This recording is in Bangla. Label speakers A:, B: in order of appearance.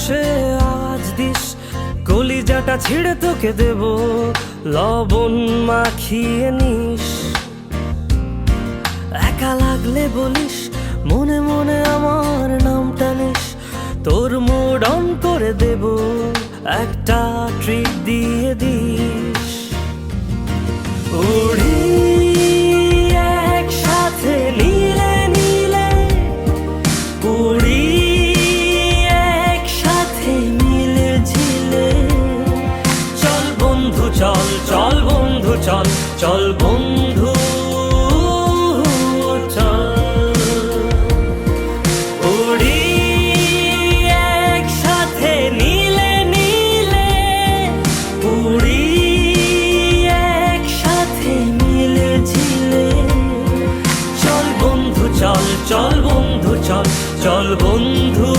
A: বসে আওয়াজ দিস, কলিজাটা ছিঁড়ে তোকে দেব, লবণ মাখিয়ে নিস। একা লাগলে বলিস, মনে মনে আমার নামটা নিস, তোর মুড অন করে দেব, একটা ট্রিট দিয়ে দিস। উড়ি একসাথে নীলে নীলে, উড়ি একসাথে মিলে ঝিলে। চল বন্ধু চল, চল বন্ধু চল, চল বন্ধু চল। উড়ি একসাথে নীলে নীলে, উড়ি একসাথে মিলে ঝিলে। চল বন্ধু চল, চল বন্ধু চল, চল বন্ধু